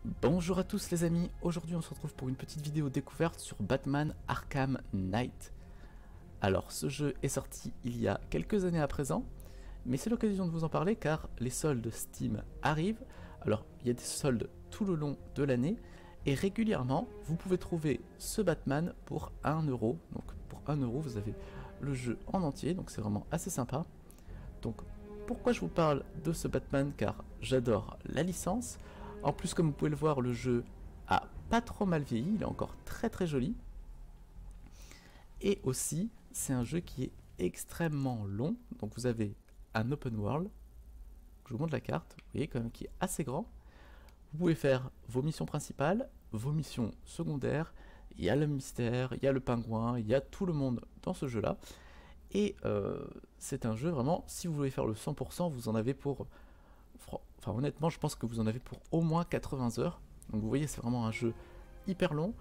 Bonjour à tous les amis, aujourd'hui on se retrouve pour une petite vidéo découverte sur Batman Arkham Knight. Alors ce jeu est sorti il y a quelques années à présent, mais c'est l'occasion de vous en parler car les soldes Steam arrivent. Alors il y a des soldes tout le long de l'année et régulièrement vous pouvez trouver ce Batman pour 1€. Donc pour 1€ vous avez le jeu en entier, donc c'est vraiment assez sympa. Donc pourquoi je vous parle de ce Batman? Car j'adore la licence. En plus, comme vous pouvez le voir, le jeu a pas trop mal vieilli, il est encore très joli. Et aussi, c'est un jeu qui est extrêmement long. Donc vous avez un open world. Je vous montre la carte, vous voyez quand même qui est assez grand. Vous pouvez faire vos missions principales, vos missions secondaires. Il y a le mystère, il y a le pingouin, il y a tout le monde dans ce jeu-là. Et c'est un jeu vraiment, si vous voulez faire le 100%, vous en avez pour... Enfin honnêtement, je pense que vous en avez pour au moins 80 heures. Donc vous voyez, c'est vraiment un jeu hyper long.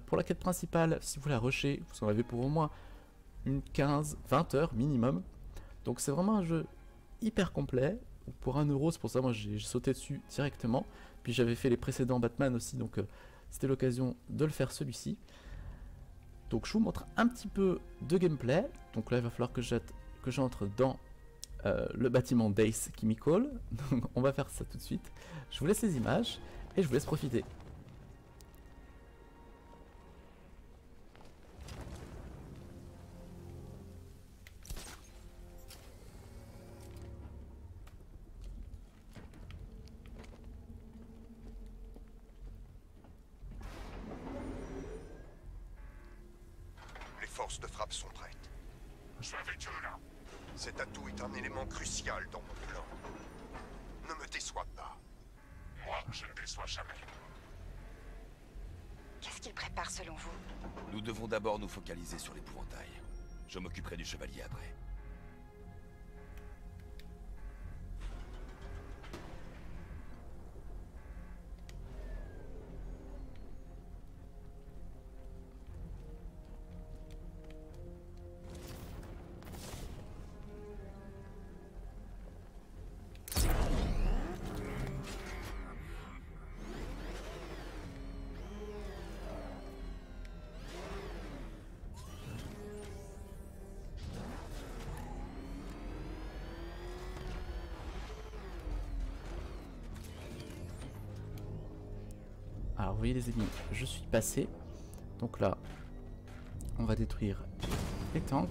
Pour la quête principale, si vous la rushez, vous en avez pour au moins une 15-20 heures minimum. Donc c'est vraiment un jeu hyper complet. Pour 1€, c'est pour ça moi j'ai sauté dessus directement. Puis j'avais fait les précédents Batman aussi, donc c'était l'occasion de le faire celui-ci. Donc je vous montre un petit peu de gameplay. Donc là il va falloir que j'entre dans le bâtiment d'Ace qui m'y colle. Donc on va faire ça tout de suite. Je vous laisse les images et je vous laisse profiter. Les forces de frappe sont prêtes. Je suis avec eux là. Cet atout est un élément crucial dans mon plan. Ne me déçois pas. Moi, je ne déçois jamais. Qu'est-ce qu'il prépare selon vous? Nous devons d'abord nous focaliser sur l'épouvantail. Je m'occuperai du chevalier après. Alors vous voyez les amis, je suis passé. Donc là, on va détruire les tanks.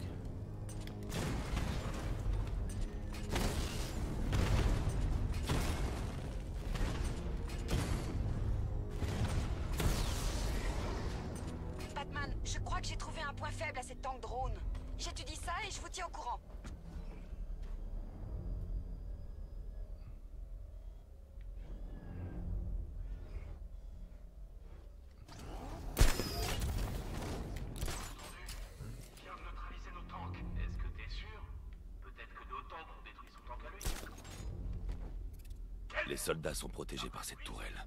Batman, je crois que j'ai trouvé un point faible à ces tanks drones. J'étudie ça et je vous tiens au courant. Il vient de neutraliser nos tanks. Est-ce que t'es sûr? Peut-être que nos tanks ont détruit son tank à lui. Les soldats sont protégés par cette tourelle.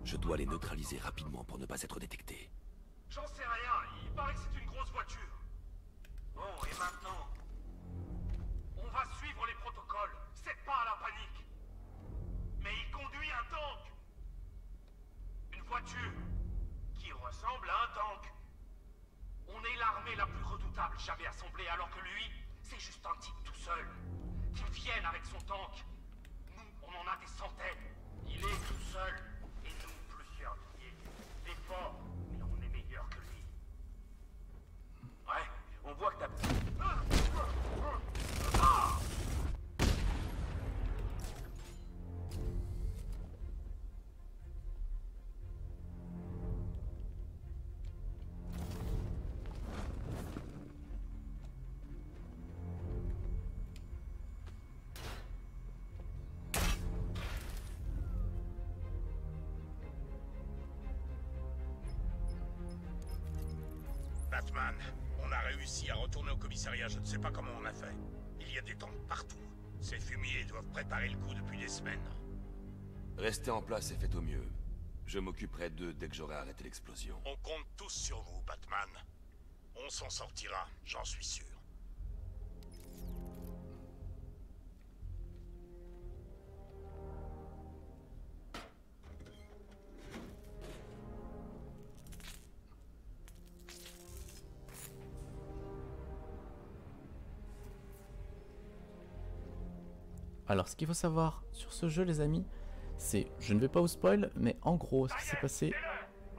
Je dois les neutraliser rapidement pour ne pas être détecté. J'en sais rien. Il paraît que c'est une grosse voiture. Bon, et maintenant? On va suivre les protocoles. C'est pas la panique. Mais il conduit un tank. Une voiture qui ressemble à un tank. On est l'armée la plus redoutable jamais assemblée, alors que lui, c'est juste un type tout seul. Qu'il vienne avec son tank. Nous, on en a des centaines. Il est tout seul. Et nous, plusieurs milliers. Il est fort, mais on est meilleur que lui. Ouais, on voit que t'as... Batman, on a réussi à retourner au commissariat, je ne sais pas comment on a fait. Il y a des tanks partout. Ces fumiers doivent préparer le coup depuis des semaines. Restez en place et faites au mieux. Je m'occuperai d'eux dès que j'aurai arrêté l'explosion. On compte tous sur vous, Batman. On s'en sortira, j'en suis sûr. Alors, ce qu'il faut savoir sur ce jeu, les amis, c'est, je ne vais pas vous spoil, mais en gros, ce qui s'est passé...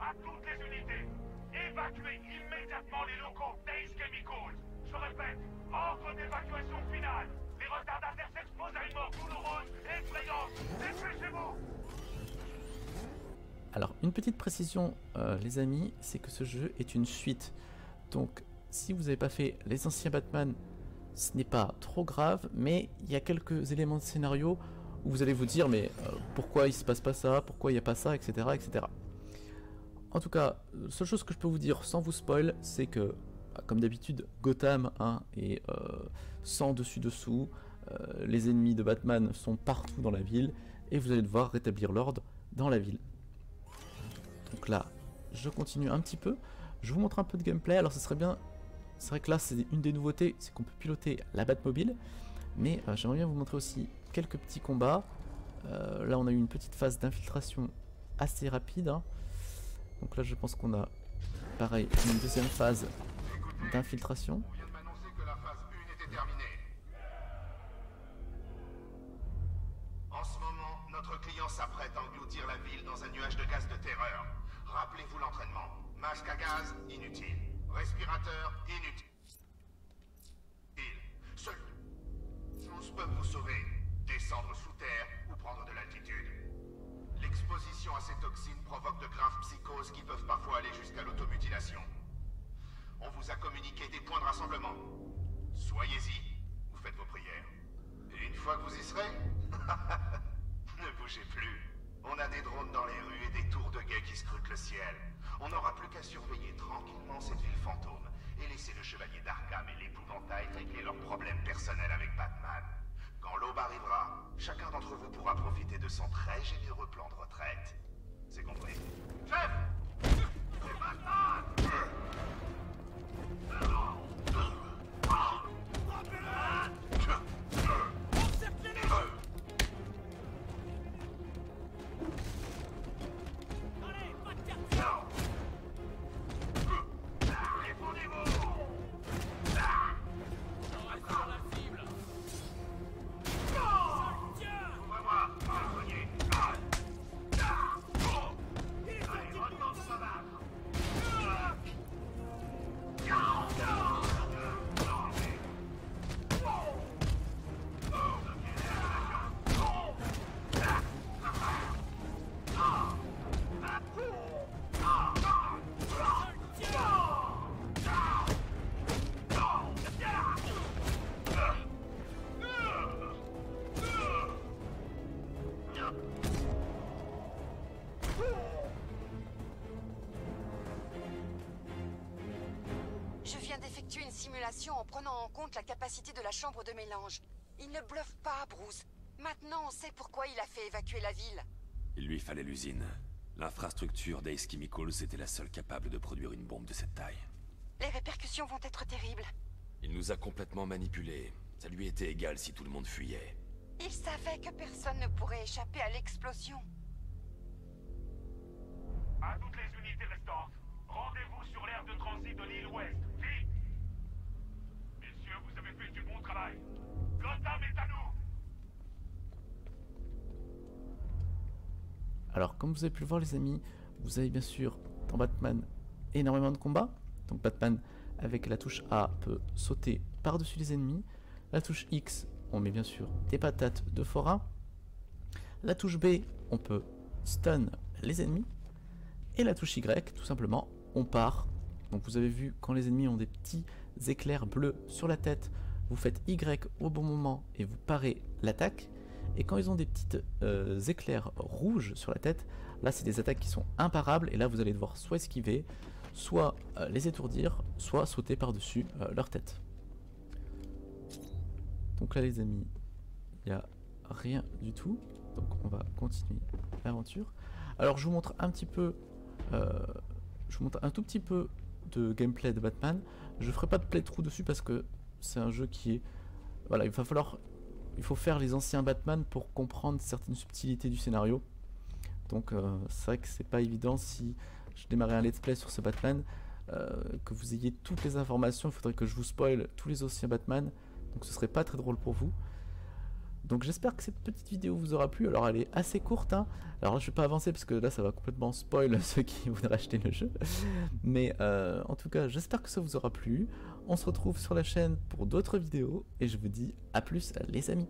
À toutes les unités, évacuez immédiatement les locaux d'Ace Chemicals. Je répète, ordre d'évacuation finale. Les retardataires s'exposent à une mort douloureuse, effrayante. Dépêchez-vous. Alors, une petite précision, les amis, c'est que ce jeu est une suite. Donc, si vous n'avez pas fait les anciens Batman, ce n'est pas trop grave, mais il y a quelques éléments de scénario où vous allez vous dire, mais pourquoi il se passe pas ça, pourquoi il n'y a pas ça, etc., etc. En tout cas, la seule chose que je peux vous dire sans vous spoil, c'est que, comme d'habitude, Gotham est sans dessus-dessous, les ennemis de Batman sont partout dans la ville, et vous allez devoir rétablir l'ordre dans la ville. Donc là, je continue un petit peu, je vous montre un peu de gameplay. Alors ce serait bien, c'est vrai que là c'est une des nouveautés, c'est qu'on peut piloter la Batmobile, mais j'aimerais bien vous montrer aussi quelques petits combats. Là on a eu une petite phase d'infiltration assez rapide, hein. Donc là je pense qu'on a pareil une deuxième phase d'infiltration. On vient de m'annoncer que la phase 1 était terminée. En ce moment, notre client s'apprête à engloutir la ville dans un nuage de gaz de terreur. Rappelez-vous l'entraînement. Masque à gaz, inutile. Respirateur, inutile. Seul chose peuvent vous sauver. Descendre sous terre ou prendre de l'altitude. L'exposition à ces toxines provoque de graves psychoses qui peuvent parfois aller jusqu'à l'automutilation. On vous a communiqué des points de rassemblement. Soyez-y, vous faites vos prières. Et une fois que vous y serez, ne bougez plus. On a des drones dans les rues et des tours de guet qui scrutent le ciel. On n'aura plus qu'à surveiller tranquillement cette ville fantôme et laisser le chevalier d'Arkham et l'épouvantail régler leurs problèmes personnels avec Batman. Quand l'aube arrivera, chacun d'entre vous pourra profiter de son très généreux plan de retraite. C'est compris. Chef! C'est Batman! Je viens d'effectuer une simulation en prenant en compte la capacité de la chambre de mélange. Il ne bluffe pas, Bruce. Maintenant, on sait pourquoi il a fait évacuer la ville. Il lui fallait l'usine. L'infrastructure d'Ace Chemicals était la seule capable de produire une bombe de cette taille. Les répercussions vont être terribles. Il nous a complètement manipulés. Ça lui était égal si tout le monde fuyait. Il savait que personne ne pourrait échapper à l'explosion. À toutes les unités restantes, rendez-vous sur l'aire de transit de l'île Ouest. Vite! Messieurs, vous avez fait du bon travail. Gotham est à nous! Alors comme vous avez pu le voir les amis, vous avez bien sûr dans Batman énormément de combats. Donc Batman avec la touche A peut sauter par-dessus les ennemis. La touche X, on met bien sûr des patates de forain. La touche B, on peut stun les ennemis. Et la touche Y, tout simplement, on part. Donc vous avez vu, quand les ennemis ont des petits éclairs bleus sur la tête, vous faites Y au bon moment et vous parez l'attaque. Et quand ils ont des petites éclairs rouges sur la tête, là c'est des attaques qui sont imparables. Et là vous allez devoir soit esquiver, soit les étourdir, soit sauter par-dessus leur tête. Donc là les amis, il n'y a rien du tout. Donc on va continuer l'aventure. Alors je vous montre un petit peu, je vous montre un tout petit peu de gameplay de Batman. Je ferai pas de playthrough dessus parce que c'est un jeu qui est, voilà, il faut faire les anciens Batman pour comprendre certaines subtilités du scénario. Donc c'est vrai que c'est pas évident si je démarrais un let's play sur ce Batman, que vous ayez toutes les informations. Il faudrait que je vous spoil tous les anciens Batman, donc ce serait pas très drôle pour vous. Donc j'espère que cette petite vidéo vous aura plu. Alors elle est assez courte, hein. Alors là je vais pas avancer parce que là ça va complètement spoil ceux qui voudraient acheter le jeu. Mais en tout cas j'espère que ça vous aura plu. On se retrouve sur la chaîne pour d'autres vidéos et je vous dis à plus les amis.